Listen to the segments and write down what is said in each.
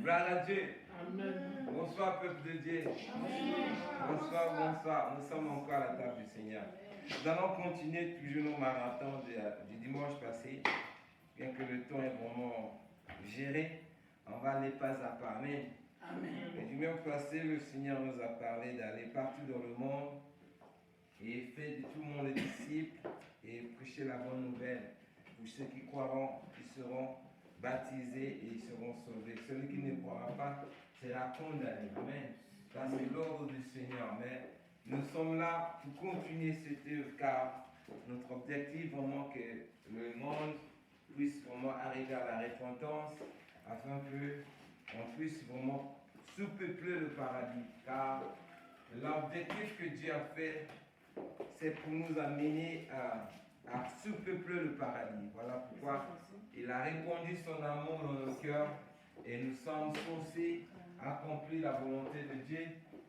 Gloire à Dieu. Amen. Bonsoir, peuple de Dieu. Amen. Bonsoir, bonsoir. Nous sommes encore à la table du Seigneur. Nous allons continuer toujours nos marathons du dimanche passé. Bien que le temps est vraiment géré, on va aller pas à pas. Amen. Amen. Et du même passé, le Seigneur nous a parlé d'aller partout dans le monde et faire de tout le monde des disciples et prêcher la bonne nouvelle. Pour ceux qui croiront, qui seront baptisés et ils seront sauvés. Celui qui ne croira pas sera condamné. Amen. Ça, c'est l'ordre du Seigneur. Mais nous sommes là pour continuer cette œuvre car notre objectif vraiment que le monde puisse vraiment arriver à la repentance afin qu'on puisse vraiment sous-peupler le paradis. Car l'objectif que Dieu a fait, c'est pour nous amener à sous-peupler le paradis. Voilà pourquoi il a répandu son amour dans nos cœurs et nous sommes censés accomplir la volonté de Dieu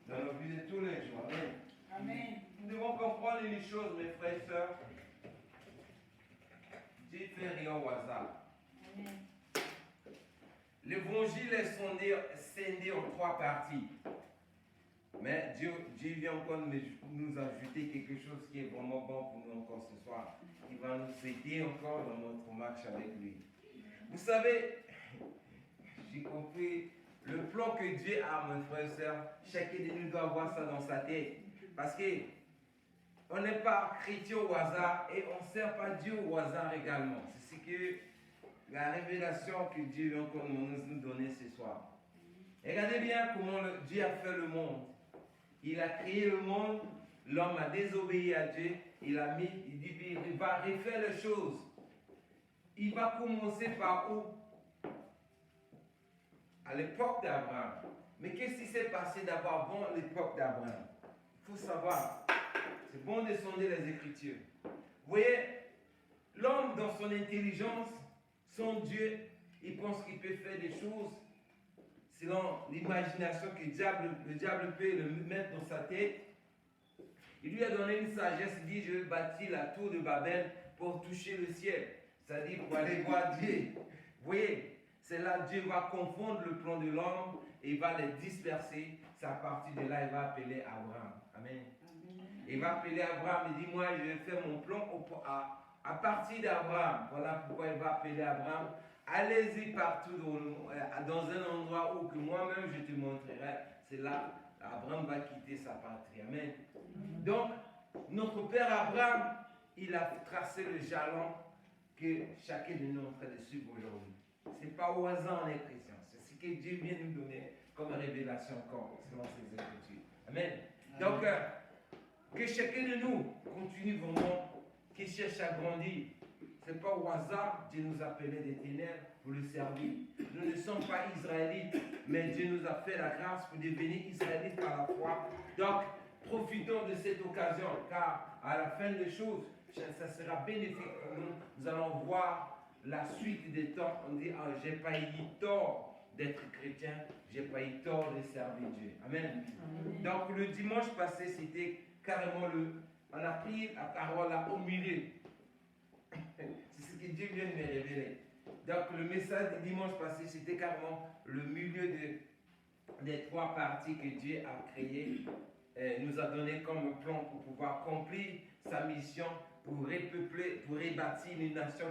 dans nos vies de tous les jours. Amen. Amen. Nous devons comprendre les choses, mes frères et sœurs. Dieu ne fait rien au hasard. Amen. L'évangile est scindé en 3 parties. Mais Dieu vient encore nous ajouter quelque chose qui est vraiment bon pour nous encore ce soir. Qui va nous aider encore dans notre marche avec lui. Vous savez, j'ai compris le plan que Dieu a, mes frères et sœurs. Chacun de nous doit avoir ça dans sa tête. Parce que on n'est pas chrétien au hasard et on ne sert pas Dieu au hasard également. C'est ce que la révélation que Dieu vient encore nous donner ce soir. Regardez bien comment Dieu a fait le monde. Il a créé le monde, l'homme a désobéi à Dieu, il dit il va refaire les choses. Il va commencer par où? À l'époque d'Abraham. Mais qu'est-ce qui s'est passé d'abord avant l'époque d'Abraham? Il faut savoir, c'est bon de sonder les Écritures. Vous voyez, l'homme dans son intelligence, son Dieu, il pense qu'il peut faire des choses selon l'imagination que le diable peut le mettre dans sa tête. Il lui a donné une sagesse, il dit, je vais bâtir la tour de Babel pour toucher le ciel. C'est-à-dire pour aller voir Dieu. Vous voyez, c'est là que Dieu va confondre le plan de l'homme et il va les disperser. C'est à partir de là, il va appeler Abraham. Amen. Il va appeler Abraham et dit, moi, je vais faire mon plan à partir d'Abraham. Voilà pourquoi il va appeler Abraham. Allez-y partout dans un endroit où que moi-même je te montrerai. C'est là Abraham va quitter sa patrie. Amen. Donc, notre père Abraham, il a tracé le jalon que chacun de nous est en train de suivre aujourd'hui. Ce n'est pas au hasard on est chrétien. C'est ce que Dieu vient nous donner comme révélation encore, selon ses Écritures. Amen. Donc, que chacun de nous continue vraiment, qui cherche à grandir. Ce n'est pas au hasard, Dieu nous a appelés des ténèbres pour le servir. Nous ne sommes pas Israélites, mais Dieu nous a fait la grâce pour devenir Israélites par la foi. Donc, profitons de cette occasion, car à la fin des choses, ça sera bénéfique pour nous. Nous allons voir la suite des temps. On dit, ah, j'ai pas eu tort d'être chrétien, j'ai pas eu tort de servir Dieu. Amen. Amen. Donc, le dimanche passé, c'était carrément on a pris la parole là au milieu. C'est ce que Dieu vient de me révéler. Donc le message du dimanche passé, c'était carrément le milieu des 3 parties que Dieu a créées, nous a donné comme plan pour pouvoir accomplir sa mission, pour repeupler, pour rebâtir une nation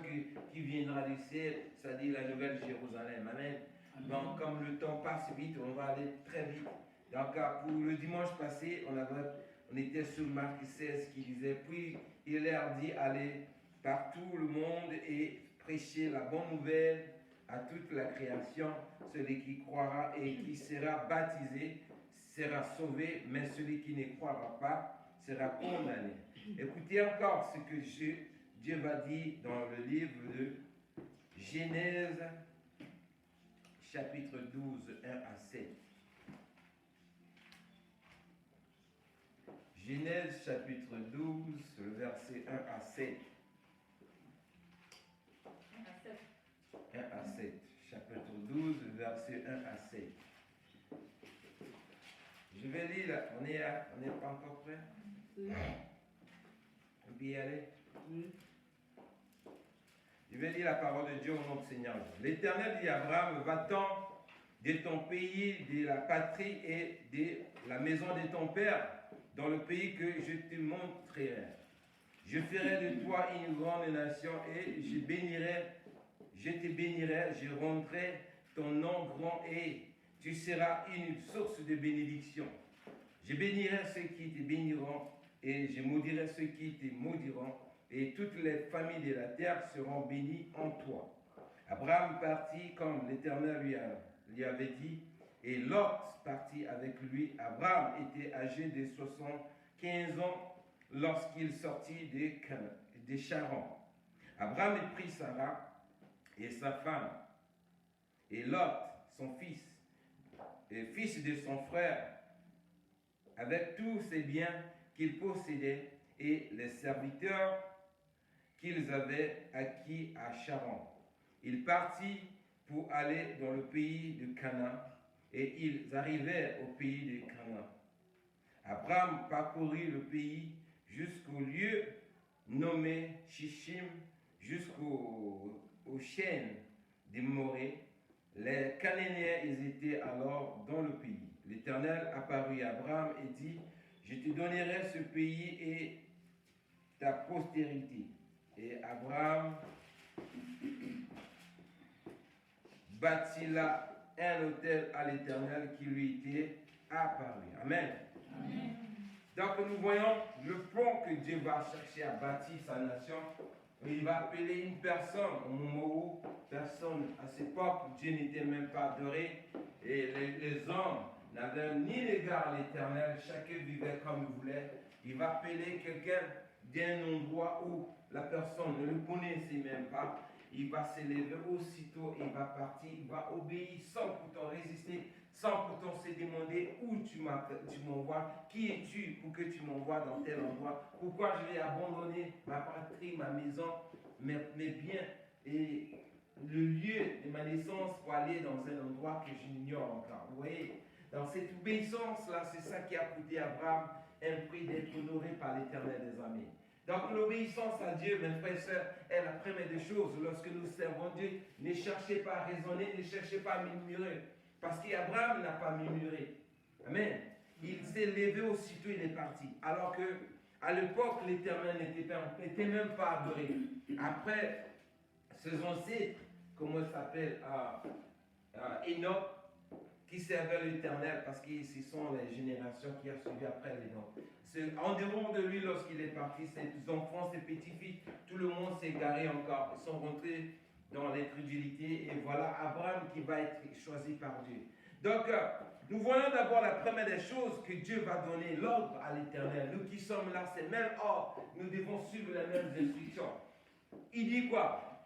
qui viendra du ciel, c'est-à-dire la nouvelle Jérusalem. Amen. Donc comme le temps passe vite, on va aller très vite. Donc pour le dimanche passé, on était sur Marc 16 qui disait, puis il leur dit, allez par tout le monde et prêcher la bonne nouvelle à toute la création. Celui qui croira et qui sera baptisé sera sauvé, mais celui qui ne croira pas sera condamné. Écoutez encore ce que Dieu va dire dans le livre de Genèse, chapitre 12, 1 à 7. Genèse, chapitre 12, le verset 1 à 7. 1 à 7. Chapitre 12, verset 1 à 7. Je vais lire, on n'est pas encore prêt? On peut y aller? Je vais lire la parole de Dieu au nom du Seigneur. L'Éternel dit à Abraham, va-t'en de ton pays, de la patrie et de la maison de ton père, dans le pays que je te montrerai. Je ferai de toi une grande nation et je te bénirai, je rendrai ton nom grand et tu seras une source de bénédiction. Je bénirai ceux qui te béniront et je maudirai ceux qui te maudiront et toutes les familles de la terre seront bénies en toi. Abraham partit comme l'Éternel lui avait dit et Lot partit avec lui. Abraham était âgé de 75 ans lorsqu'il sortit de Charan. Abraham prit Sarah et sa femme et Lot, son fils, et fils de son frère, avec tous ses biens qu'il possédait et les serviteurs qu'ils avaient acquis à Charan. Il partit pour aller dans le pays de Canaan et ils arrivèrent au pays de Canaan. Abraham parcourut le pays jusqu'au lieu nommé Shishim, jusqu'aux chaînes des Morées. Les Cananéens, ils étaient alors dans le pays. L'Éternel apparut à Abraham et dit, je te donnerai ce pays et ta postérité. Et Abraham bâtit là un autel à l'Éternel qui lui était apparu. Amen. Amen. Donc nous voyons le plan que Dieu va chercher à bâtir sa nation. Il va appeler une personne au moment où personne à cette époque, Dieu n'était même pas adoré et les hommes n'avaient ni l'égard à l'Éternel, chacun vivait comme il voulait. Il va appeler quelqu'un d'un endroit où la personne ne le connaissait même pas. Il va s'élever aussitôt, il va partir, il va obéir sans pourtant résister, sans pourtant se demander où tu m'envoies, qui es-tu pour que tu m'envoies dans tel endroit, pourquoi je vais abandonner ma patrie, ma maison, mes biens et le lieu de ma naissance pour aller dans un endroit que j'ignore encore. Vous voyez, dans cette obéissance-là, c'est ça qui a coûté à Abraham un prix d'être honoré par l'Éternel des armées. Donc l'obéissance à Dieu, mes frères et sœurs, est la première des choses. Lorsque nous servons Dieu, ne cherchez pas à raisonner, ne cherchez pas à murmurer. Parce qu'Abraham n'a pas murmuré. Amen. Il s'est levé aussitôt, il est parti. Alors que à l'époque, l'Éternel n'était même pas adoré. Après, ses ancêtres, comment il s'appelle, Enoch, qui servait l'Éternel, parce que ce sont les générations qui ont suivi après l'Enoch. En dehors de lui, lorsqu'il est parti, ses enfants, ses petits-fils, tout le monde s'est égaré encore. Ils sont rentrés dans l'incrédulité. Et voilà Abraham qui va être choisi par Dieu. Donc, nous voyons d'abord la première des choses que Dieu va donner l'ordre à l'Éternel. Nous qui sommes là, c'est le même ordre. Nous devons suivre les mêmes instructions. Il dit quoi?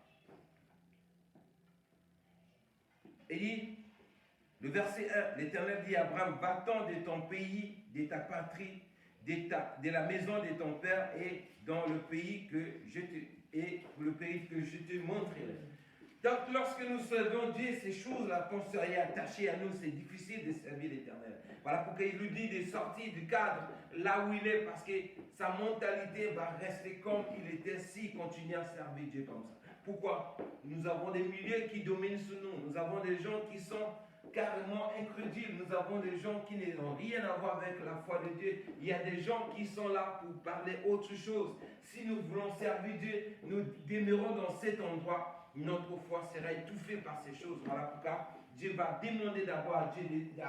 Il dit, le verset 1, l'Éternel dit à Abraham, va-t'en de ton pays, de ta patrie, de la maison de ton père et dans le pays que je te montrerai. Donc, lorsque nous servons Dieu, ces choses-là, qu'on serait attachés à nous, c'est difficile de servir l'Éternel. Voilà pourquoi il lui dit de sortir du cadre là où il est, parce que sa mentalité va rester comme il était s'il continue à servir Dieu comme ça. Pourquoi? Nous avons des milieux qui dominent sur nous. Nous avons des gens qui sont carrément incrédules. Nous avons des gens qui n'ont rien à voir avec la foi de Dieu. Il y a des gens qui sont là pour parler autre chose. Si nous voulons servir Dieu, nous demeurons dans cet endroit. Notre foi sera étouffée par ces choses. Voilà pourquoi Dieu va demander d'abord à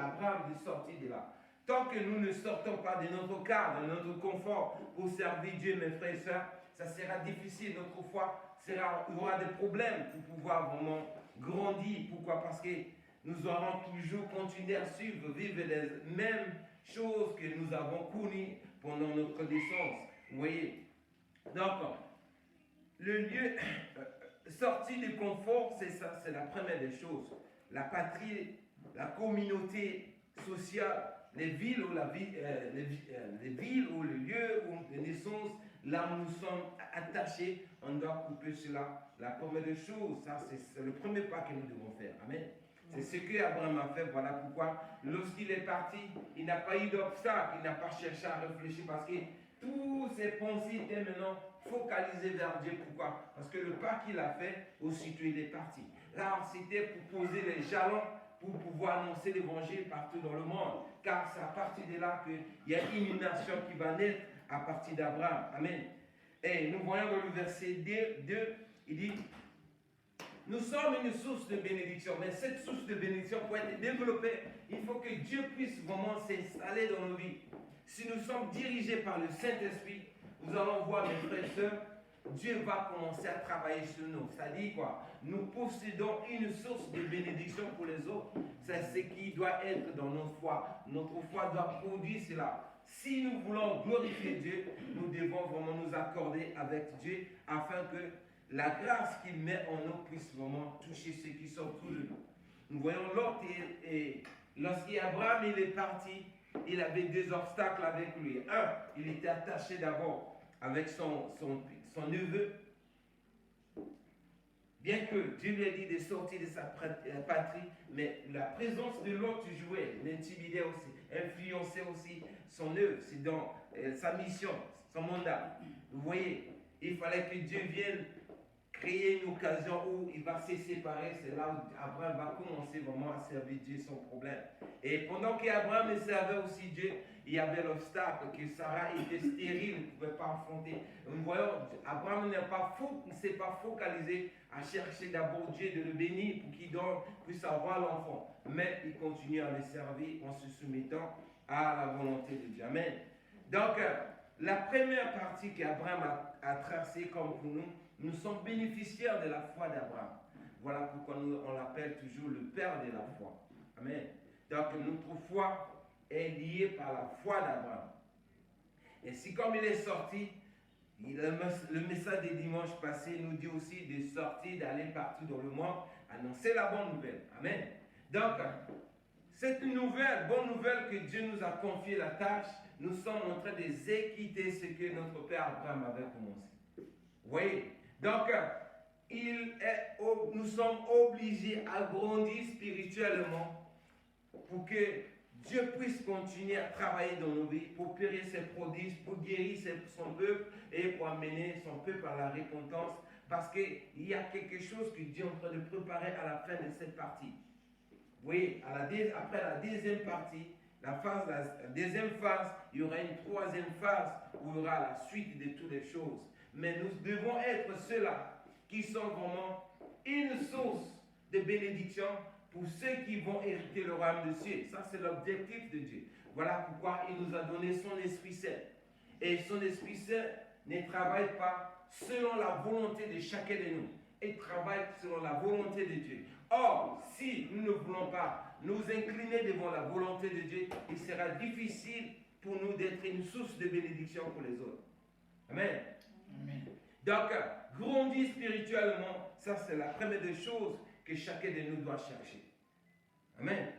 Abraham de sortir de là. Tant que nous ne sortons pas de notre cadre, de notre confort pour servir Dieu, mes frères et sœurs, ça sera difficile. Notre foi il y aura des problèmes pour pouvoir vraiment grandir. Pourquoi? Parce que nous aurons toujours continué à vivre les mêmes choses que nous avons connues pendant notre naissance. Vous voyez? Donc, le lieu sorti du confort, c'est ça, c'est la première des choses. La patrie, la communauté sociale, les villes ou les villes ou le lieu de naissance, là où nous sommes attachés, on doit couper cela. La première des choses, ça c'est le premier pas que nous devons faire. Amen. C'est ce que Abraham a fait. Voilà pourquoi, lorsqu'il est parti, il n'a pas eu d'obstacle, il n'a pas cherché à réfléchir parce que tous ses pensées étaient maintenant focalisées vers Dieu. Pourquoi? Parce que le pas qu'il a fait, aussitôt il est parti. Là, c'était pour poser les jalons pour pouvoir annoncer l'évangile partout dans le monde. Car c'est à partir de là qu'il y a une nation qui va naître à partir d'Abraham. Amen. Et nous voyons dans le verset 2, il dit, nous sommes une source de bénédiction, mais cette source de bénédiction, pour être développée, il faut que Dieu puisse vraiment s'installer dans nos vies. Si nous sommes dirigés par le Saint-Esprit, nous allons voir, mes frères et sœurs, Dieu va commencer à travailler sur nous. C'est-à-dire quoi? Nous possédons une source de bénédiction pour les autres. C'est ce qui doit être dans notre foi. Notre foi doit produire cela. Si nous voulons glorifier Dieu, nous devons vraiment nous accorder avec Dieu afin que la grâce qu'il met en nous puisse vraiment toucher ceux qui sont autour de nous. Nous voyons Lot et lorsqu'Abraham il est parti, il avait deux obstacles avec lui. Un, il était attaché d'abord avec son neveu. Bien que Dieu lui ait dit de sortir de sa patrie, mais la présence de l'autre jouait, l'intimidait aussi, influençait aussi son œuvre, c'est dans sa mission, son mandat. Vous voyez, il fallait que Dieu vienne créer une occasion où il va se séparer. C'est là où Abraham va commencer vraiment à servir Dieu sans problème. Et pendant qu'Abraham servait aussi Dieu, il y avait l'obstacle que Sarah était stérile, ne pouvait pas affronter. Nous voyons, Abraham ne s'est pas focalisé à chercher d'abord Dieu de le bénir pour qu'il puisse avoir l'enfant. Mais il continue à le servir en se soumettant à la volonté de Dieu. Amen. Donc, la première partie qu'Abraham a tracée comme pour nous, nous sommes bénéficiaires de la foi d'Abraham. Voilà pourquoi on l'appelle toujours le père de la foi. Amen. Donc notre foi est liée par la foi d'Abraham. Et si comme il est sorti, le message des dimanches passés nous dit aussi de sortir, d'aller partout dans le monde, annoncer la bonne nouvelle. Amen. Donc, cette bonne nouvelle que Dieu nous a confié la tâche, nous sommes en train d'exécuter ce que notre père Abraham avait commencé. Vous voyez? Donc, nous sommes obligés à grandir spirituellement pour que Dieu puisse continuer à travailler dans nos vies, pour opérer ses prodiges, pour guérir son peuple et pour amener son peuple à la repentance. Parce qu'il y a quelque chose que Dieu est en train de préparer à la fin de cette partie. Vous voyez, après la deuxième partie, la deuxième phase, il y aura une troisième phase où il y aura la suite de toutes les choses. Mais nous devons être ceux-là qui sont vraiment une source de bénédiction pour ceux qui vont hériter le royaume de Dieu. Ça, c'est l'objectif de Dieu. Voilà pourquoi il nous a donné son Esprit Saint. Et son Esprit Saint ne travaille pas selon la volonté de chacun de nous. Il travaille selon la volonté de Dieu. Or, si nous ne voulons pas nous incliner devant la volonté de Dieu, il sera difficile pour nous d'être une source de bénédiction pour les autres. Amen. Amen. Donc, grandir spirituellement, ça c'est la première des choses que chacun de nous doit chercher. Amen.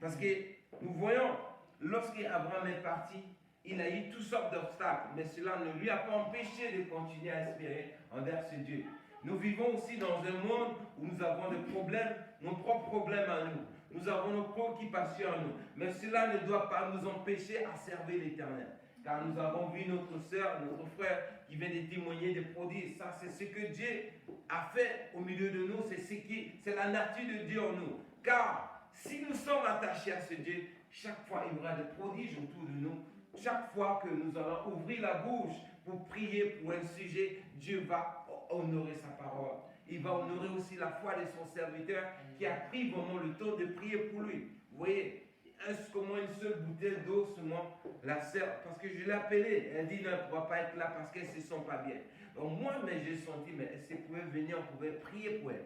Parce que nous voyons, lorsqu'Abraham est parti, il a eu toutes sortes d'obstacles, mais cela ne lui a pas empêché de continuer à espérer envers ce Dieu. Nous vivons aussi dans un monde où nous avons des problèmes, nos propres problèmes à nous. Nous avons nos préoccupations à nous. Mais cela ne doit pas nous empêcher à servir l'Éternel. Car nous avons vu notre soeur, notre frère qui vient de témoigner des prodiges. Ça, c'est ce que Dieu a fait au milieu de nous. C'est la nature de Dieu en nous. Car si nous sommes attachés à ce Dieu, chaque fois il y aura des prodiges autour de nous. Chaque fois que nous allons ouvrir la bouche pour prier pour un sujet, Dieu va honorer sa parole. Il va honorer aussi la foi de son serviteur qui a pris vraiment le temps de prier pour lui. Vous voyez, comment une seule bouteille d'eau seulement la sert, parce que je l'ai appelée, elle dit non, elle ne pourra pas être là parce qu'elle ne se sent pas bien. Donc moi, mais j'ai senti, mais elle pouvait venir, on pouvait prier pour elle.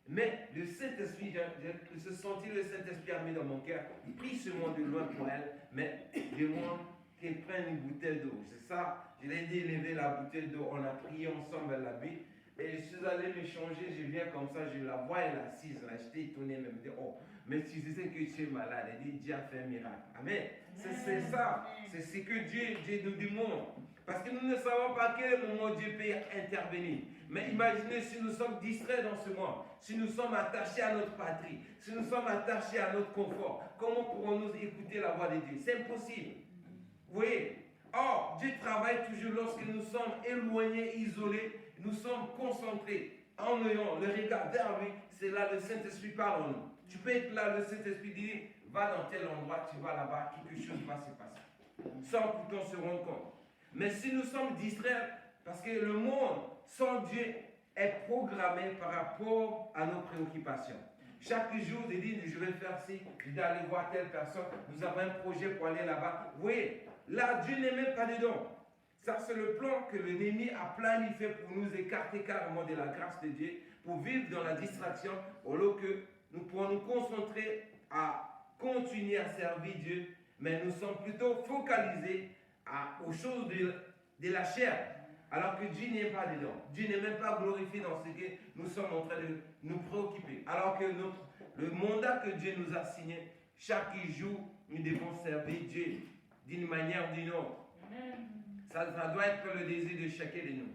Mais le Saint-Esprit, j'ai senti le Saint-Esprit a mis dans mon cœur, il prie seulement de loin pour elle, mais de moi qu'elle prenne une bouteille d'eau. C'est ça, je l'ai dit, lever la bouteille d'eau, on a prié ensemble, elle l'a bu. Et je suis allé me changer, je viens comme ça, je la vois, elle est assise là, j'étais étonné, même dit, oh, mais si je sais que tu es malade, elle dit, Dieu a fait un miracle. Amen. C'est ça, c'est ce que Dieu nous demande. Parce que nous ne savons pas à quel moment Dieu peut intervenir. Mais imaginez si nous sommes distraits dans ce monde, si nous sommes attachés à notre patrie, si nous sommes attachés à notre confort, comment pourrons-nous écouter la voix de Dieu? C'est impossible. Vous voyez? Or, Dieu travaille toujours lorsque nous sommes éloignés, isolés, nous sommes concentrés en ayant le regard vers lui, c'est là le Saint-Esprit parle en nous. Tu peux être là, le Saint-Esprit dit, va dans tel endroit, tu vas là-bas, quelque chose va se passer. Sans pourtant se rendre compte. Mais si nous sommes distraits, parce que le monde sans Dieu est programmé par rapport à nos préoccupations. Chaque jour, il dit, je vais faire ci, je vais aller voir telle personne, nous avons un projet pour aller là-bas. Oui, là, Dieu n'est même pas dedans. Ça, c'est le plan que l'ennemi a planifié pour nous écarter carrément de la grâce de Dieu, pour vivre dans la distraction, au lieu que nous pourrons nous concentrer à continuer à servir Dieu, mais nous sommes plutôt focalisés aux choses de la chair, alors que Dieu n'est pas dedans. Dieu n'est même pas glorifié dans ce que nous sommes en train de nous préoccuper. Alors que le mandat que Dieu nous a signé, chaque jour, nous devons servir Dieu d'une manière ou d'une autre. Ça doit être le désir de chacun de nous.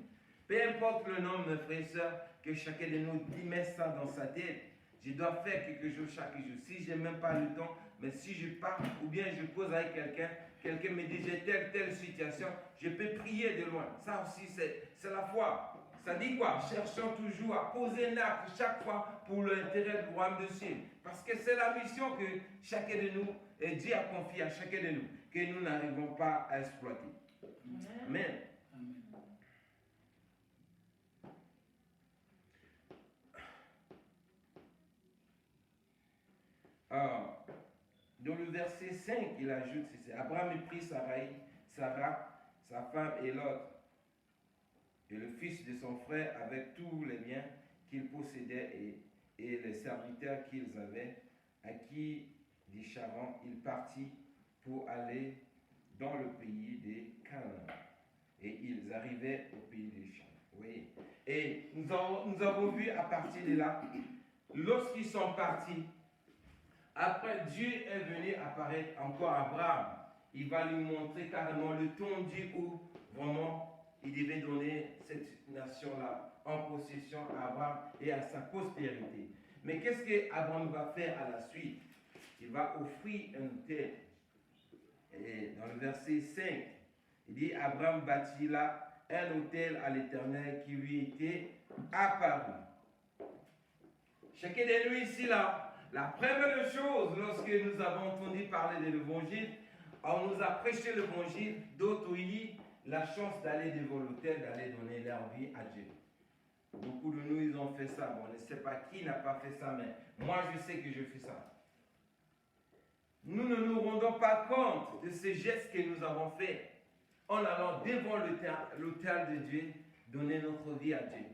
Peu importe le nombre de frères et sœurs, que chacun de nous met ça dans sa tête. Je dois faire quelque chose chaque jour. Si je n'ai même pas le temps, mais si je pars ou bien je cause avec quelqu'un, quelqu'un me dit j'ai telle situation, je peux prier de loin. Ça aussi, c'est la foi. Ça dit quoi? Cherchons toujours à poser un acte chaque fois pour l'intérêt du royaume de ciel. Parce que c'est la mission que chacun de nous, et Dieu a confié à chacun de nous, que nous n'arrivons pas à exploiter. Amen. Dans le verset 5, il ajoute ceci. Abraham prit Sarah, sa femme et l'autre, et le fils de son frère avec tous les biens qu'ils possédaient et les serviteurs qu'ils avaient acquis des Charan. Il partit pour aller dans le pays des Canaan. Et ils arrivaient au pays des Charan. Oui. Et nous avons vu à partir de là, lorsqu'ils sont partis, après Dieu est venu apparaître encore à Abraham. Il va lui montrer carrément le tendu où vraiment il devait donner cette nation-là en possession à Abraham et à sa postérité. Mais qu'est-ce qu'Abraham va faire à la suite? Il va offrir un autel. Et dans le verset 5, il dit Abraham bâtit là un autel à l'Éternel qui lui était apparu. Chacun de nous ici là, la première chose, lorsque nous avons entendu parler de l'évangile, on nous a prêché l'évangile, d'autres ont eu la chance d'aller devant l'autel, d'aller donner leur vie à Dieu. Beaucoup de nous, ils ont fait ça. Bon, on ne sait pas qui n'a pas fait ça, mais moi, je sais que je fais ça. Nous ne nous rendons pas compte de ces gestes que nous avons faits en allant devant l'autel de Dieu, donner notre vie à Dieu.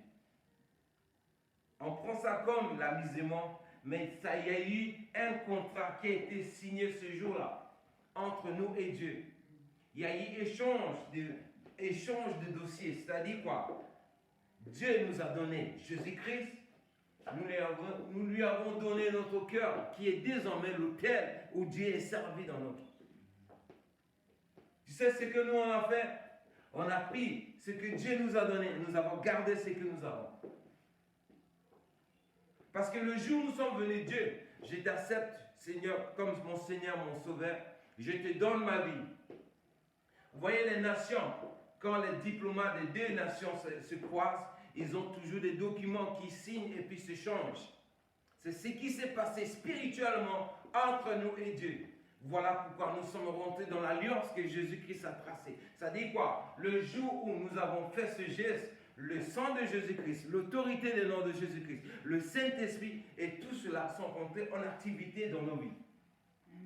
On prend ça comme l'amusement, mais ça y a eu un contrat qui a été signé ce jour-là entre nous et Dieu. Il y a eu échange de dossiers, c'est-à-dire quoi? Dieu nous a donné Jésus-Christ, nous lui avons donné notre cœur, qui est désormais l'autel où Dieu est servi dans notre vie. Tu sais ce que nous on a fait? On a pris ce que Dieu nous a donné, nous avons gardé ce que nous avons. Parce que le jour où nous sommes venus, Dieu, je t'accepte, Seigneur, comme mon Seigneur, mon Sauveur, je te donne ma vie. Vous voyez les nations, quand les diplomates des deux nations se croisent, ils ont toujours des documents qui signent et puis se changent. C'est ce qui s'est passé spirituellement entre nous et Dieu. Voilà pourquoi nous sommes rentrés dans l'alliance que Jésus-Christ a tracée. Ça dit quoi? Le jour où nous avons fait ce geste, le sang de Jésus-Christ, l'autorité du nom de Jésus-Christ, le Saint-Esprit et tout cela sont rentrés en activité dans nos vies.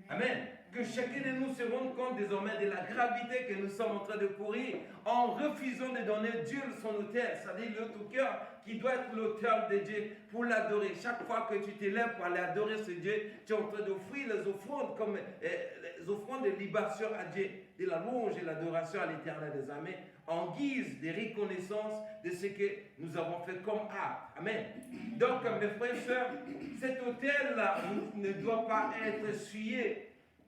Amen. Que chacun de nous se rende compte désormais de la gravité que nous sommes en train de courir en refusant de donner Dieu son autel, c'est-à-dire notre cœur qui doit être l'autel de Dieu pour l'adorer. Chaque fois que tu t'élèves pour aller adorer ce Dieu, tu es en train d'offrir les offrandes comme les offrandes de libation à Dieu, de la louange et l'adoration à l'Éternel des armées, en guise de reconnaissance de ce que nous avons fait comme acte. Amen. Donc, mes frères et sœurs, cet autel-là ne doit pas être souillé.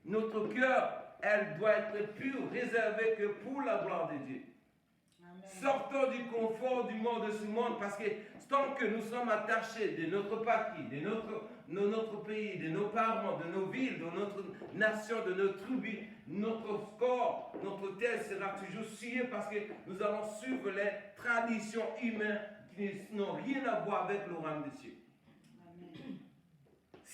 Notre cœur, elle doit être pure, réservée que pour la gloire de Dieu. Amen. Sortons du confort du monde de ce monde, parce que tant que nous sommes attachés de notre patrie, de notre pays, de nos parents, de nos villes, de notre nation, de notre tribu, notre corps, notre tête sera toujours souillé parce que nous allons suivre les traditions humaines qui n'ont rien à voir avec le royaume des cieux. Amen.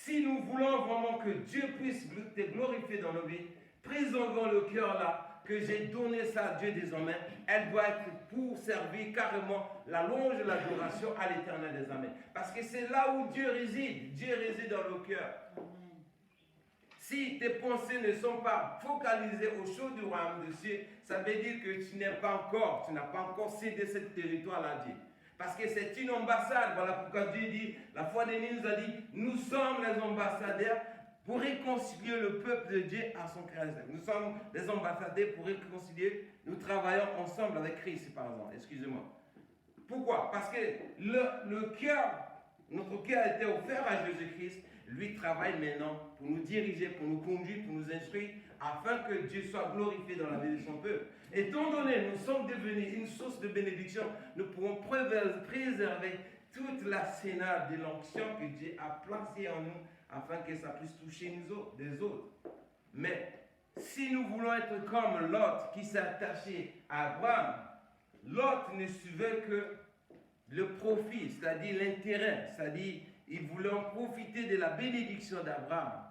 Si nous voulons vraiment que Dieu puisse te glorifier dans nos vies, préservons le cœur là, que j'ai donné ça à Dieu désormais. Elle doit être pour servir carrément la louange et l'adoration à l'Éternel des Amen. Parce que c'est là où Dieu réside. Dieu réside dans le cœur. Si tes pensées ne sont pas focalisées aux choses du royaume de Dieu, ça veut dire que tu n'as pas encore cédé ce territoire-là à Dieu. Parce que c'est une ambassade. Voilà pourquoi Dieu dit, la foi d'Élie nous a dit, nous sommes les ambassadeurs pour réconcilier le peuple de Dieu à son Créateur. Nous sommes les ambassadeurs pour réconcilier. Nous travaillons ensemble avec Christ, par exemple. Excusez-moi. Pourquoi? Parce que le cœur, notre cœur a été offert à Jésus-Christ. Lui travaille maintenant pour nous diriger, pour nous conduire, pour nous instruire, afin que Dieu soit glorifié dans la vie de son peuple. Étant donné, nous sommes devenus une source de bénédiction, nous pourrons préserver toute la sénat de l'onction que Dieu a placée en nous, afin que ça puisse toucher nous autres, des autres. Mais si nous voulons être comme Lot qui s'est attaché à Abraham, Lot ne suivait que le profit, c'est-à-dire l'intérêt, c'est-à-dire il voulait en profiter de la bénédiction d'Abraham.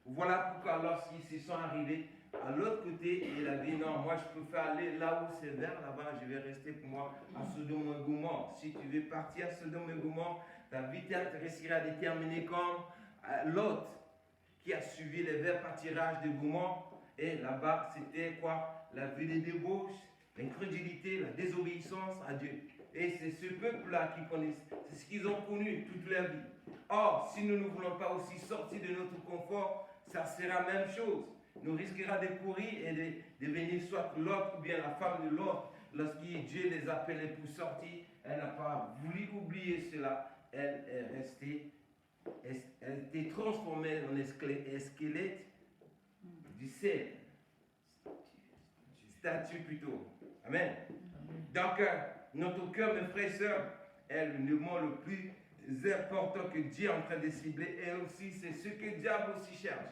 Voilà pourquoi lorsqu'ils se sont arrivés à l'autre côté, il a dit non, moi je préfère aller là où c'est vert, là-bas, je vais rester pour moi à Sodome et Gomorrhe. Si tu veux partir à Sodome et Gomorrhe, ta vie restera déterminée comme Lot qui a suivi les verts pâtirages de Gomorrhe. Et là-bas, c'était quoi? La vie de débauche, l'incrédulité, la désobéissance à Dieu. Et c'est ce peuple-là qui connaissent, c'est ce qu'ils ont connu toute leur vie. Or, si nous ne voulons pas aussi sortir de notre confort, ça sera la même chose. Nous risquerons de courir et de devenir soit l'autre ou bien la femme de l'autre. Lorsque Dieu les appelait pour sortir, elle n'a pas voulu oublier cela. Elle est restée, elle était transformée en squelette du sel. Statue plutôt. Amen. Donc, notre cœur, mes frères et sœurs, est l'élément le plus important que Dieu est en train de cibler. Et aussi, c'est ce que le diable aussi cherche.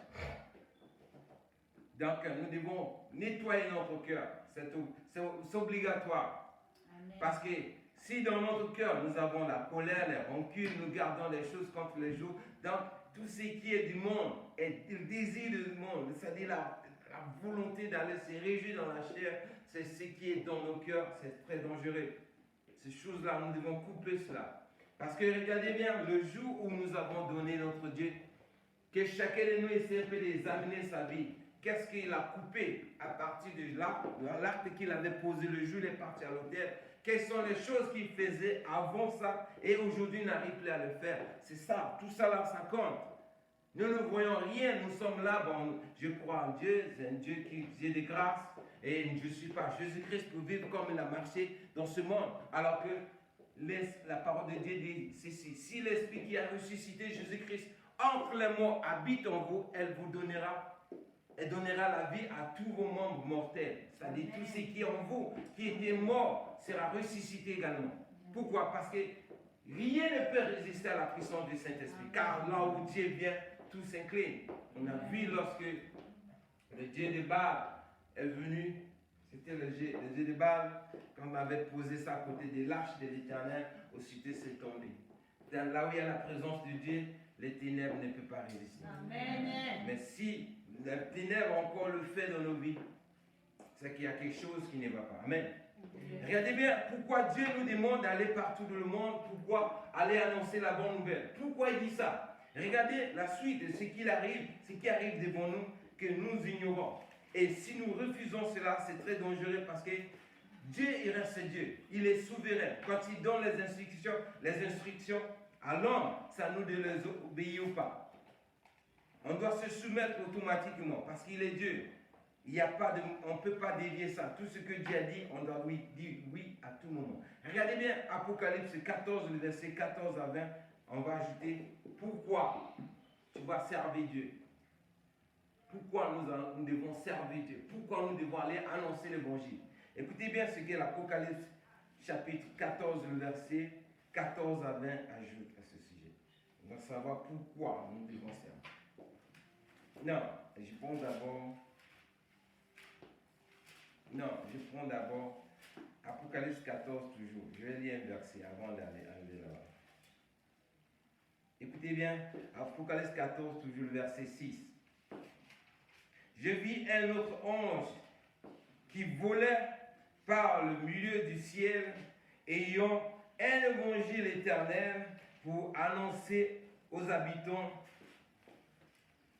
Donc, nous devons nettoyer notre cœur. C'est obligatoire. Amen. Parce que si dans notre cœur, nous avons la colère, les rancunes, nous gardons les choses contre les jours, donc tout ce qui est du monde, et le désir du monde, c'est-à-dire la volonté d'aller se réjouir dans la chair, c'est ce qui est dans nos cœurs, c'est très dangereux. Ces choses-là, nous devons couper cela. Parce que regardez bien, le jour où nous avons donné notre Dieu, que chacun de nous essaie un peu d'examiner sa vie. Qu'est-ce qu'il a coupé à partir de l'acte qu'il avait posé le jour où il est parti à l'autel? Quelles sont les choses qu'il faisait avant ça et aujourd'hui n'arrive plus à le faire? C'est ça, tout ça là, ça compte. Nous ne voyons rien, nous sommes là, bon, je crois en Dieu, c'est un Dieu qui est de grâce et je ne suis pas Jésus-Christ pour vivre comme il a marché dans ce monde. Alors que la parole de Dieu dit ceci, si l'Esprit qui a ressuscité Jésus-Christ entre les morts habite en vous, elle donnera la vie à tous vos membres mortels. C'est-à-dire tout ce qui est en vous, qui était mort, sera ressuscité également. Pourquoi? Parce que rien ne peut résister à la puissance du Saint-Esprit. Car là où Dieu vient, tout s'incline. On a vu lorsque le Dieu de Baal est venu, c'était le Dieu de Baal, quand on avait posé ça à côté de l'arche de l'Éternel, aussitôt c'est tombé. Là où il y a la présence de Dieu, les ténèbres ne peuvent pas résister. Amen. Mais si les ténèbres ont encore le fait dans nos vies, c'est qu'il y a quelque chose qui ne va pas. Amen. Regardez bien pourquoi Dieu nous demande d'aller partout dans le monde, pourquoi aller annoncer la bonne nouvelle. Pourquoi il dit ça? Regardez la suite de ce qui arrive devant nous, que nous ignorons. Et si nous refusons cela, c'est très dangereux parce que Dieu, il reste Dieu. Il est souverain. Quand il donne les instructions à l'homme, ça nous de les obéir ou pas. On doit se soumettre automatiquement parce qu'il est Dieu. On ne peut pas dévier ça. Tout ce que Dieu a dit, on doit dire oui à tout moment. Regardez bien Apocalypse 14, le verset 14 à 20. On va ajouter pourquoi tu vas servir Dieu. Pourquoi nous devons servir Dieu. Pourquoi nous devons aller annoncer l'évangile. Écoutez bien ce que l'Apocalypse chapitre 14, le verset 14 à 20 ajoute à ce sujet. On va savoir pourquoi nous devons servir. Non, je prends d'abord Apocalypse 14 toujours. Je vais lire un verset avant d'aller là-bas. Écoutez Écoutez bien, Apocalypse 14, toujours le verset 6. Je vis un autre ange qui volait par le milieu du ciel, ayant un évangile éternel pour annoncer aux habitants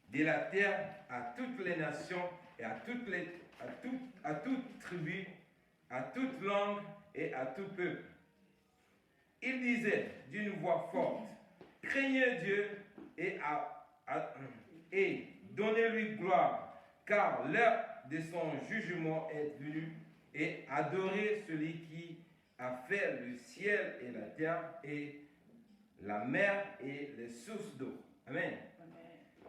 de la terre, à toutes les nations et à toute tribu, à toute langue et à tout peuple. Il disait d'une voix forte, craignez Dieu et donnez-lui gloire, car l'heure de son jugement est venue, et adorez celui qui a fait le ciel et la terre et la mer et les sources d'eau. Amen.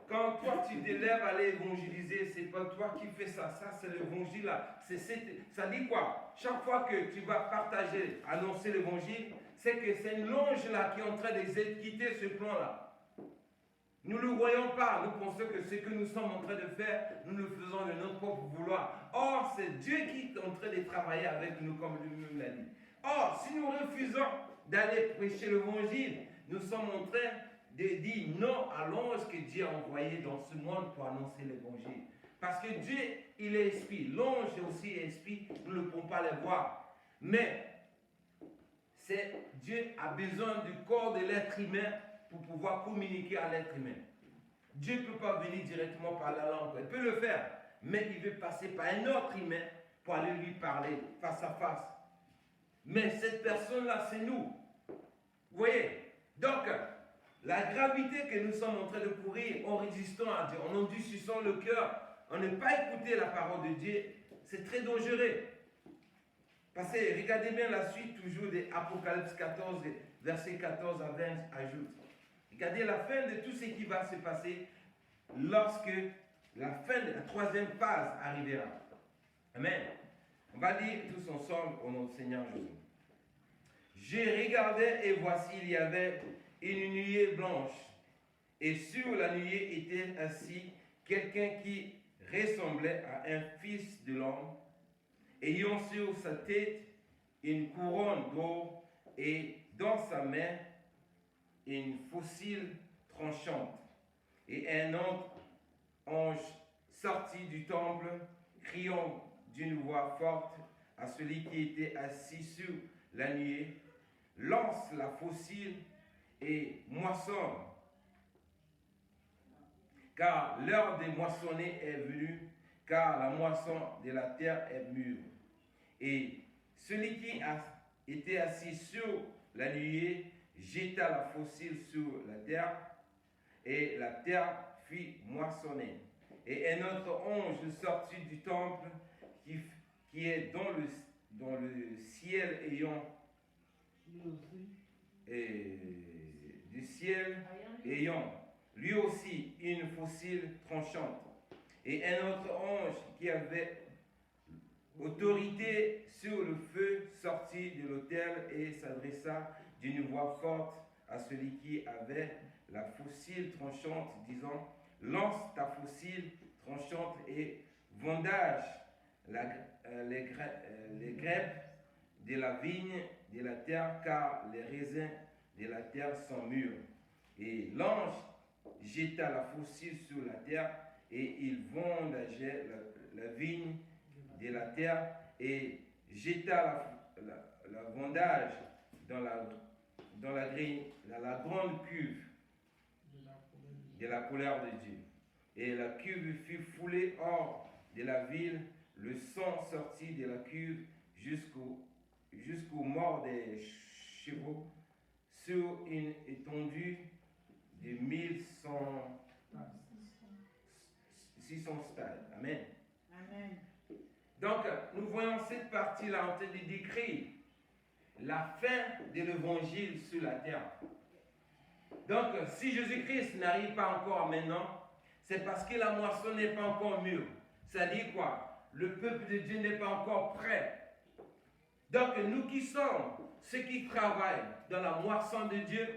Quand toi tu t'élèves à aller évangéliser, c'est pas toi qui fais ça. Ça, c'est l'évangile là. Ça dit quoi? Chaque fois que tu vas partager, annoncer l'évangile, c'est que c'est une longe là qui est en train de quitter ce plan là. Nous ne le voyons pas. Nous pensons que ce que nous sommes en train de faire, nous le faisons de notre propre vouloir. Or, c'est Dieu qui est en train de travailler avec nous, comme lui-même l'a dit. Or, si nous refusons d'aller prêcher l'évangile, nous sommes en train de dire non à l'ange que Dieu a envoyé dans ce monde pour annoncer l'évangile. Parce que Dieu, il est esprit. L'ange est aussi esprit, nous ne pouvons pas le voir. Mais Dieu a besoin du corps de l'être humain pour pouvoir communiquer à l'être humain. Dieu ne peut pas venir directement par la langue. Il peut le faire, mais il veut passer par un autre humain pour aller lui parler face à face. Mais cette personne-là, c'est nous. Vous voyez? Donc, la gravité que nous sommes en train de courir en résistant à Dieu, en endurcissant le cœur, en ne pas écouter la parole de Dieu, c'est très dangereux. Parce que regardez bien la suite toujours de Apocalypse 14, verset 14 à 20 ajoute. Regardez la fin de tout ce qui va se passer lorsque la fin de la troisième phase arrivera. Amen. On va lire tous ensemble au nom du Seigneur Jésus. Je regardais et voici il y avait une nuée blanche. Et sur la nuée était assis quelqu'un qui ressemblait à un fils de l'homme, ayant sur sa tête une couronne d'or et dans sa main une faucille tranchante. Et un autre ange sortit du temple, criant d'une voix forte à celui qui était assis sur la nuée, lance la faucille et moissonne, car l'heure de moissonner est venue, car la moisson de la terre est mûre. Et celui qui était assis sur la nuée jeta la faucille sur la terre, et la terre fit moissonner. Et un autre ange sortit du temple qui est dans le ciel ayant lui aussi une faucille tranchante. Et un autre ange qui avait autorité sur le feu sortit de l'autel et s'adressa d'une voix forte à celui qui avait la faucille tranchante, disant, lance ta faucille tranchante et vendage les grappes de la vigne de la terre, car les raisins de la terre sont mûrs. Et l'ange jeta la faucille sur la terre, et il vendageait la vigne de la terre, et jeta la vendage dans la grande cuve de la colère de Dieu. Et la cuve fut foulée hors de la ville, le sang sortit de la cuve jusqu'au mort des chevaux sur une étendue de 600 stades. Amen. Amen. Donc, nous voyons cette partie-là en train de décrire la fin de l'évangile sur la terre. Donc, si Jésus-Christ n'arrive pas encore maintenant, c'est parce que la moisson n'est pas encore mûre. Ça dit quoi? Le peuple de Dieu n'est pas encore prêt. Donc, nous qui sommes ceux qui travaillent dans la moisson de Dieu,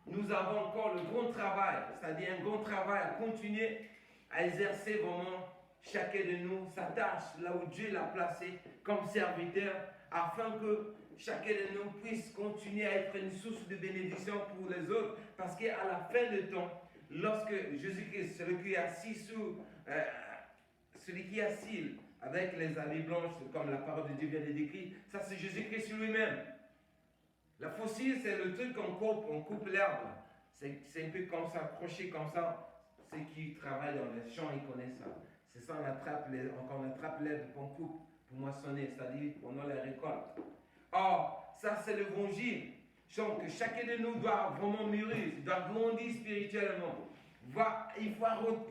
nous avons encore le grand travail, c'est-à-dire un grand travail à continuer à exercer vraiment chacun de nous sa tâche, là où Dieu l'a placé comme serviteur, afin que chacun de nous puisse continuer à être une source de bénédiction pour les autres. Parce qu'à la fin de temps, lorsque Jésus-Christ, celui qui est assis avec les habits blanches, comme la parole de Dieu vient de décrire, ça c'est Jésus-Christ lui-même. La faucille, c'est le truc qu'on coupe l'herbe. C'est un peu comme ça, accroché comme ça. Ceux qui travaillent dans les champs, ils connaissent ça. C'est ça, on attrape l'herbe qu'on coupe pour moissonner, c'est-à-dire pendant la récolte. Or, ça c'est l'évangile. Donc, chacun de nous doit vraiment mûrir, doit grandir spirituellement. Il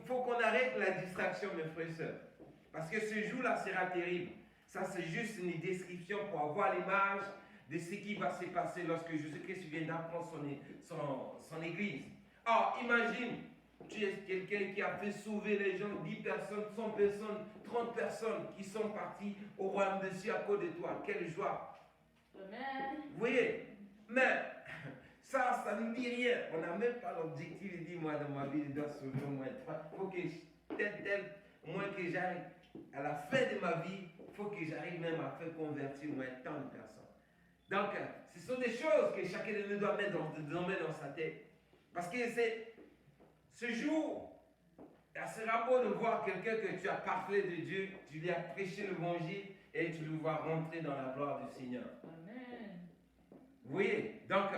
faut qu'on arrête la distraction, mes frères et sœurs. Parce que ce jour-là sera terrible. Ça, c'est juste une description pour avoir l'image de ce qui va se passer lorsque Jésus-Christ viendra prendre son église. Or, imagine, tu es quelqu'un qui a fait sauver les gens, 10 personnes, 100 personnes, 30 personnes qui sont parties au royaume de Dieu à cause de toi. Quelle joie! Amen. Vous voyez? Mais ça ne dit rien. On n'a même pas l'objectif de dire, moi, dans ma vie, je dois sauver au moins 3. Il faut que moins que j'arrive à la fin de ma vie, il faut que j'arrive même à faire convertir au moins tant de personnes. Donc, ce sont des choses que chacun de nous doit mettre dans sa tête. Parce que c'est ce jour, ce rapport de voir quelqu'un que tu as parlé de Dieu, tu lui as prêché l'évangile et tu le vois rentrer dans la gloire du Seigneur. Amen. Vous voyez? Donc,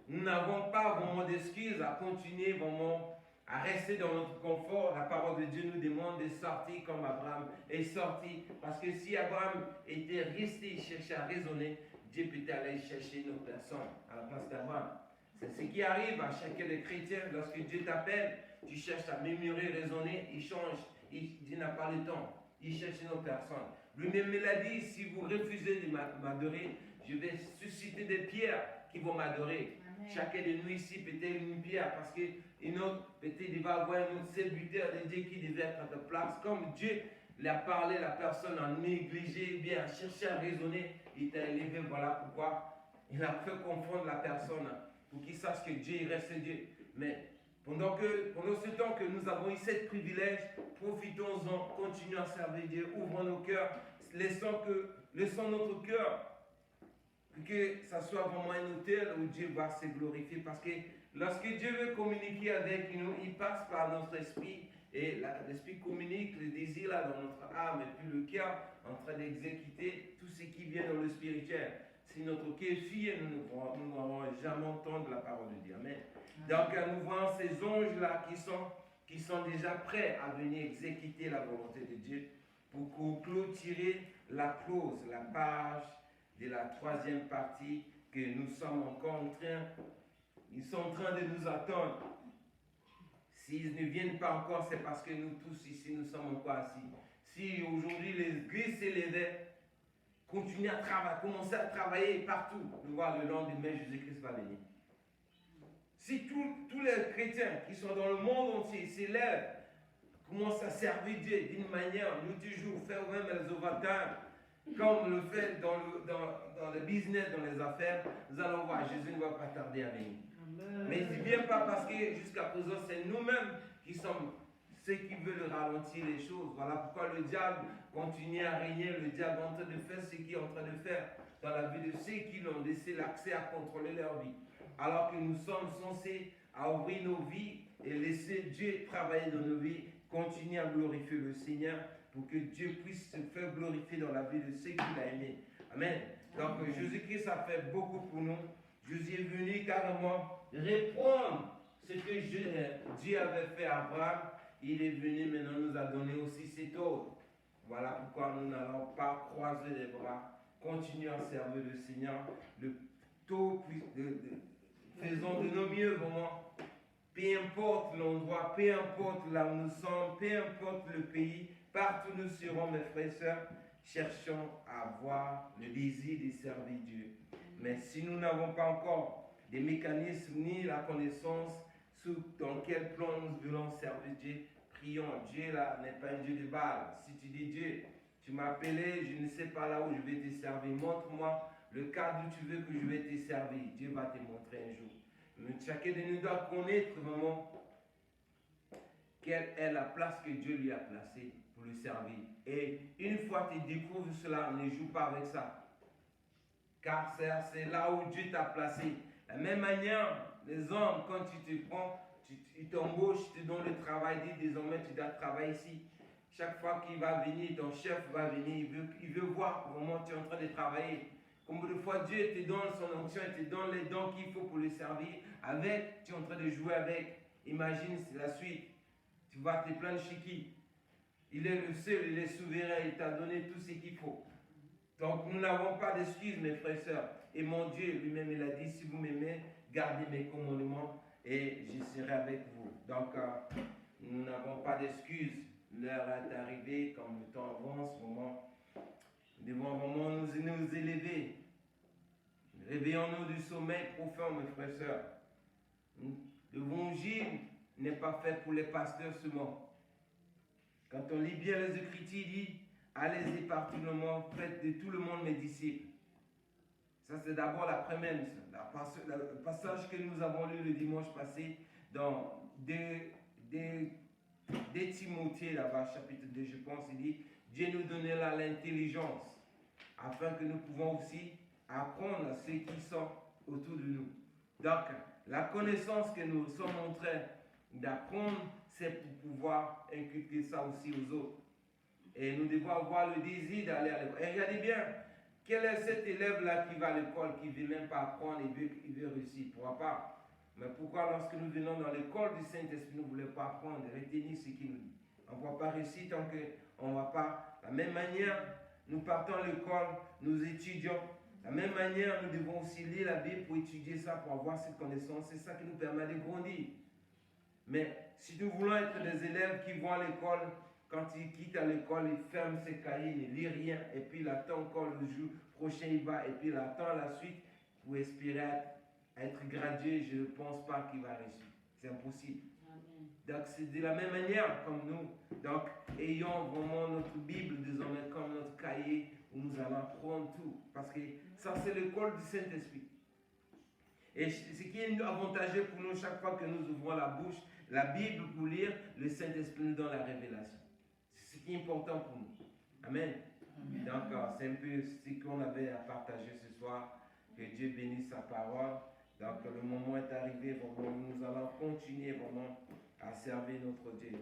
nous n'avons pas vraiment d'excuses à continuer vraiment à rester dans notre confort. La parole de Dieu nous demande de sortir comme Abraham est sorti. Parce que si Abraham était resté chercher à raisonner, Dieu peut aller chercher une autre personne à la place d'Abraham. C'est ce qui arrive à chacun des chrétiens. Lorsque Dieu t'appelle, tu cherches à murmurer, raisonner, il change. Il n'a pas le temps. Il cherche une autre personne. Lui-même me l'a dit, si vous refusez de m'adorer, je vais susciter des pierres qui vont m'adorer. Chacun de nous ici peut-être une pierre parce qu'une autre, peut-être il va avoir un autre serviteur de Dieu qui devait être à ta place. Comme Dieu lui a parlé, la personne a négligé, bien, a cherché à raisonner, il t'a élevé. Voilà pourquoi il a fait confondre la personne pour qu'il sache que Dieu reste Dieu. Mais pendant ce temps que nous avons eu ce privilège, profitons-en, continuons à servir Dieu, ouvrons nos cœurs, laissons notre cœur, que ça soit vraiment un hôtel où Dieu va se glorifier. Parce que lorsque Dieu veut communiquer avec nous, il passe par notre esprit. Et l'esprit communique le désir là dans notre âme et puis le cœur en train d'exécuter tout ce qui vient dans le spirituel. Si notre cœur est fier, nous n'aurons jamais entendu la parole de Dieu. Amen. Donc nous voyons ces anges-là qui sont déjà prêts à venir exécuter la volonté de Dieu pour clôturer la clause, la page de la troisième partie que nous sommes encore ils sont en train de nous attendre. S'ils ne viennent pas encore, c'est parce que nous tous ici, nous sommes encore assis. Si aujourd'hui l'église s'élevait, continuez à travailler, commencez à travailler partout, nous voir le lendemain, Jésus-Christ va venir. Si tous les chrétiens qui sont dans le monde entier s'élèvent, commencent à servir Dieu d'une manière, nous toujours faire même les overtime, comme le fait dans le business, dans les affaires, nous allons voir, Jésus ne va pas tarder à venir. Amen. Mais il ne vient pas parce que jusqu'à présent, c'est nous-mêmes qui sommes ceux qui veulent ralentir les choses. Voilà pourquoi le diable continue à régner, le diable est en train de faire ce qu'il est en train de faire dans la vie de ceux qui l'ont laissé l'accès à contrôler leur vie. Alors que nous sommes censés à ouvrir nos vies et laisser Dieu travailler dans nos vies, continuer à glorifier le Seigneur pour que Dieu puisse se faire glorifier dans la vie de ceux qu'il a aimés. Amen. Donc Jésus-Christ a fait beaucoup pour nous. Jésus est venu carrément reprendre ce que Dieu avait fait à Abraham. Il est venu maintenant nous a donné aussi cet ordre. Voilà pourquoi nous n'allons pas croiser les bras. Continuons à servir le Seigneur. Faisons de nos mieux vraiment. Peu importe l'endroit, peu importe là où nous sommes, peu importe le pays, partout nous serons, mes frères et sœurs, cherchons à avoir le désir de servir Dieu. Mais si nous n'avons pas encore des mécanismes ni la connaissance dans quel plan nous voulons servir Dieu, prions. Dieu là n'est pas un Dieu de Baal. Si tu dis Dieu, tu m'as appelé, je ne sais pas là où je vais te servir, montre-moi le cadre où tu veux que je vais te servir. Dieu va te montrer un jour. Mais chacun de nous doit connaître vraiment quelle est la place que Dieu lui a placée pour le servir. Et une fois que tu découvres cela, ne joue pas avec ça. car c'est là où Dieu t'a placé. De la même manière, les hommes, quand tu te prends, ils t'embauchent, ils te donnent le travail, disent désormais tu dois travailler ici. Chaque fois qu'il va venir, ton chef va venir, il veut voir comment tu es en train de travailler. Combien de fois Dieu te donne son onction, il te donne les dons qu'il faut pour le servir. Avec, tu es en train de jouer avec. Imagine, c'est la suite. Tu vas te plaindre chez qui? Il est le seul, il est souverain, il t'a donné tout ce qu'il faut. Donc nous n'avons pas d'excuses, mes frères et sœurs. Et mon Dieu lui-même, il a dit, si vous m'aimez, gardez mes commandements et je serai avec vous. Donc nous n'avons pas d'excuses. L'heure est arrivée, comme le temps avance, nous devons vraiment nous élever. Réveillons-nous du sommeil profond, mes frères et sœurs. L'évangile n'est pas fait pour les pasteurs seulement. Quand on lit bien les Écritures, il dit, allez-y par tout le monde, faites de tout le monde mes disciples. Ça, c'est d'abord la première mission. Le passage que nous avons lu le dimanche passé dans 2 Timothée, là-bas, chapitre 2, je pense, il dit, Dieu nous donnait là l'intelligence, afin que nous pouvons aussi apprendre à ceux qui sont autour de nous. Donc, la connaissance que nous sommes en train d'apprendre, c'est pour pouvoir inculquer ça aussi aux autres. Et nous devons avoir le désir d'aller à l'école. Et regardez bien, quel est cet élève-là qui va à l'école, qui ne veut même pas apprendre, il veut réussir, il ne pourra pas. Mais pourquoi lorsque nous venons dans l'école du Saint-Esprit, nous ne voulons pas apprendre, retenir ce qu'il nous dit? On ne va pas réussir tant qu'on ne va pas. De la même manière, nous partons à l'école, nous étudions. De la même manière, nous devons aussi lire la Bible pour étudier ça, pour avoir cette connaissance. C'est ça qui nous permet de grandir. Mais si nous voulons être des élèves qui vont à l'école, quand ils quittent à l'école, ils ferment ses cahiers, ils ne lisent rien, et puis il attend encore le jour prochain, il va, et puis il attend la suite pour espérer être gradué, je ne pense pas qu'il va réussir. C'est impossible. Amen. Donc c'est de la même manière comme nous. Donc ayons vraiment notre Bible désormais comme notre cahier où nous allons apprendre tout. Parce que ça c'est l'école du Saint-Esprit. Et ce qui est avantageux pour nous chaque fois que nous ouvrons la bouche, la Bible pour lire, le Saint-Esprit nous donne la révélation. C'est ce qui est important pour nous. Amen. Amen. Donc c'est un peu ce qu'on avait à partager ce soir. Que Dieu bénisse sa parole. Donc le moment est arrivé, vraiment, nous allons continuer vraiment à servir notre Dieu.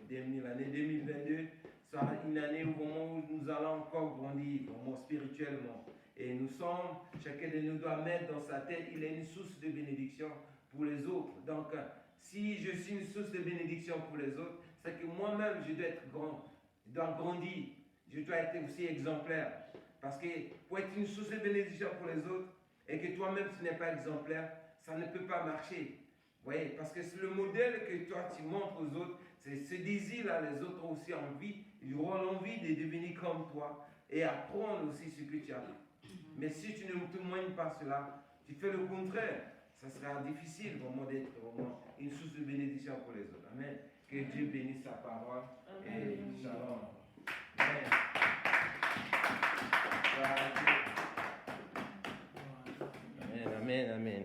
L'année 2022 sera une année où, vraiment, où nous allons encore grandir vraiment spirituellement. Et nous sommes, chacun de nous doit mettre dans sa tête, il est une source de bénédiction pour les autres. Donc si je suis une source de bénédiction pour les autres, c'est que moi-même je dois être grand, je dois grandir, je dois être aussi exemplaire. Parce que pour être une source de bénédiction pour les autres, et que toi-même tu n'es pas exemplaire, ça ne peut pas marcher. Vous voyez, parce que c'est le modèle que toi tu montres aux autres, c'est ce désir-là, les autres ont aussi envie, ils auront l'envie de devenir comme toi et apprendre aussi ce que tu as fait. Mais si tu ne témoignes pas cela, tu fais le contraire, ça sera difficile vraiment d'être vraiment une source de bénédiction pour les autres. Amen. Que Dieu bénisse sa parole. Amen. Et shalom. Amen. Amen, amen, amen.